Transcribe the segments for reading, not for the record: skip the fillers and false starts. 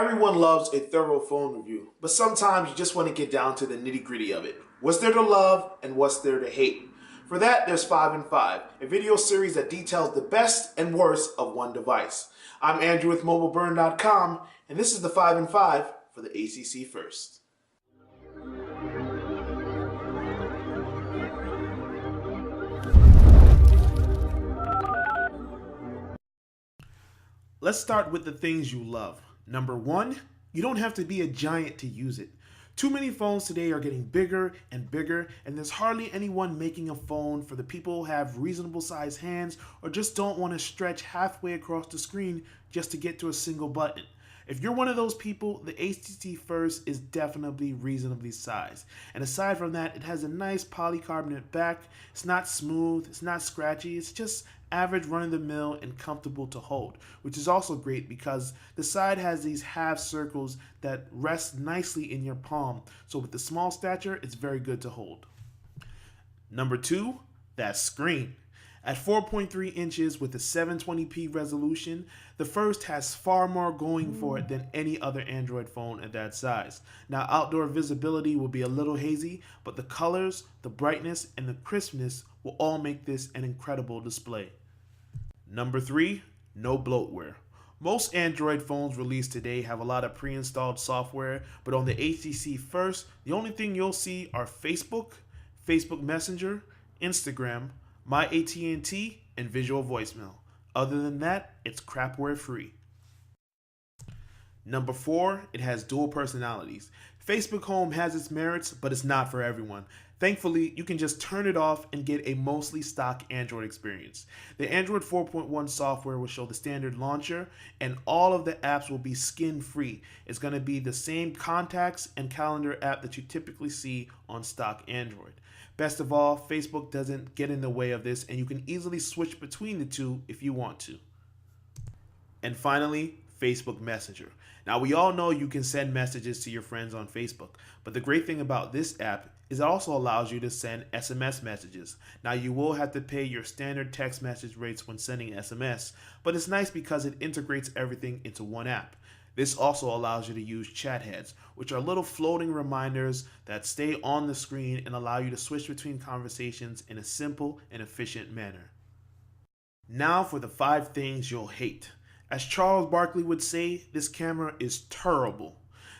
Everyone loves a thorough phone review, but sometimes you just want to get down to the nitty-gritty of it. What's there to love and what's there to hate? For that, there's 5 in 5, a video series that details the best and worst of one device. I'm Andrew with MobileBurn.com, and this is the 5 in 5 for the HTC First. Let's start with the things you love. Number 1, you don't have to be a giant to use it. Too many phones today are getting bigger and bigger, and there's hardly anyone making a phone for the people who have reasonable sized hands or just don't want to stretch halfway across the screen just to get to a single button. If you're one of those people, the HTC First is definitely reasonably sized. And aside from that, it has a nice polycarbonate back. It's not smooth, it's not scratchy, it's just average run-of-the-mill and comfortable to hold, which is also great because the side has these half circles that rest nicely in your palm. So with the small stature, it's very good to hold. Number 2, that screen. At 4.3 inches with a 720p resolution, the First has far more going for it than any other Android phone at that size. Now, outdoor visibility will be a little hazy, but the colors, the brightness, and the crispness will all make this an incredible display. Number 3, no bloatware. Most Android phones released today have a lot of pre-installed software, but on the HTC First, the only thing you'll see are Facebook, Facebook Messenger, Instagram, My AT&T, and visual voicemail. Other than that, it's crapware free. Number 4, it has dual personalities. Facebook Home has its merits, but it's not for everyone. Thankfully, you can just turn it off and get a mostly stock Android experience. The Android 4.1 software will show the standard launcher, and all of the apps will be skin-free. It's going to be the same contacts and calendar app that you typically see on stock Android. Best of all, Facebook doesn't get in the way of this, and you can easily switch between the two if you want to. And finally, Facebook Messenger. Now, we all know you can send messages to your friends on Facebook, but the great thing about this app is it also allows you to send SMS messages. Now, you will have to pay your standard text message rates when sending SMS, but it's nice because it integrates everything into one app. This also allows you to use chat heads, which are little floating reminders that stay on the screen and allow you to switch between conversations in a simple and efficient manner. Now for the 5 things you'll hate. As Charles Barkley would say, this camera is terrible.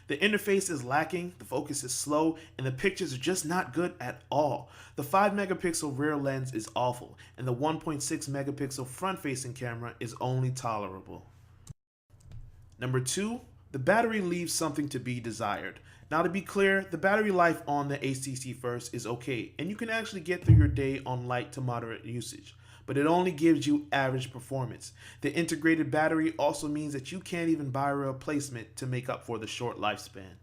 The interface is lacking, the focus is slow, and the pictures are just not good at all. The 5 megapixel rear lens is awful, and the 1.6 megapixel front-facing camera is only tolerable. Number 2, the battery leaves something to be desired. Now, to be clear, the battery life on the HTC First is okay, and you can actually get through your day on light to moderate usage, but it only gives you average performance. The integrated battery also means that you can't even buy a replacement to make up for the short lifespan.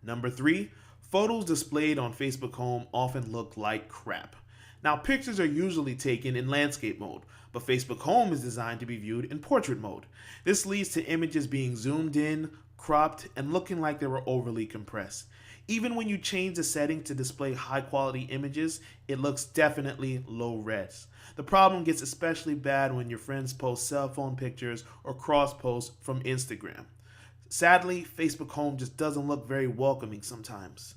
Number 3, photos displayed on Facebook Home often look like crap. Now, pictures are usually taken in landscape mode, but Facebook Home is designed to be viewed in portrait mode. This leads to images being zoomed in, cropped, and looking like they were overly compressed. Even when you change the setting to display high-quality images, it looks definitely low-res. The problem gets especially bad when your friends post cell phone pictures or cross-posts from Instagram. Sadly, Facebook Home just doesn't look very welcoming sometimes.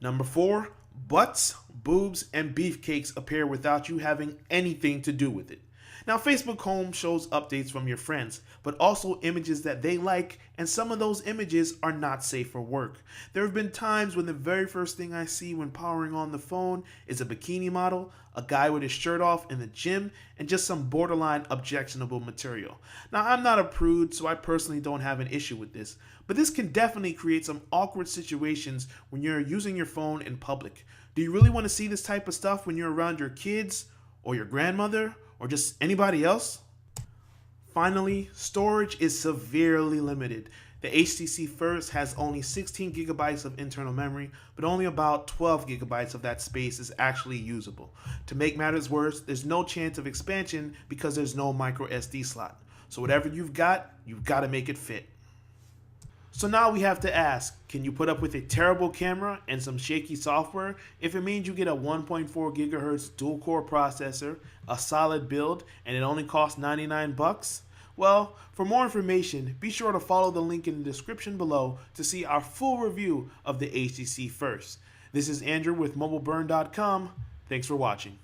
Number 4, butts, boobs, and beefcakes appear without you having anything to do with it. Now, Facebook Home shows updates from your friends, but also images that they like, and some of those images are not safe for work. There have been times when the very first thing I see when powering on the phone is a bikini model, a guy with his shirt off in the gym, and just some borderline objectionable material. Now, I'm not a prude, so I personally don't have an issue with this, but this can definitely create some awkward situations when you're using your phone in public. Do you really want to see this type of stuff when you're around your kids, or your grandmother, or just anybody else? Finally, storage is severely limited. The HTC First has only 16 gigabytes of internal memory, but only about 12 gigabytes of that space is actually usable. To make matters worse, there's no chance of expansion because there's no micro SD slot. So whatever you've got to make it fit. So now we have to ask, can you put up with a terrible camera and some shaky software if it means you get a 1.4 gigahertz dual-core processor, a solid build, and it only costs $99? Well, for more information, be sure to follow the link in the description below to see our full review of the HTC First. This is Andrew with MobileBurn.com. Thanks for watching.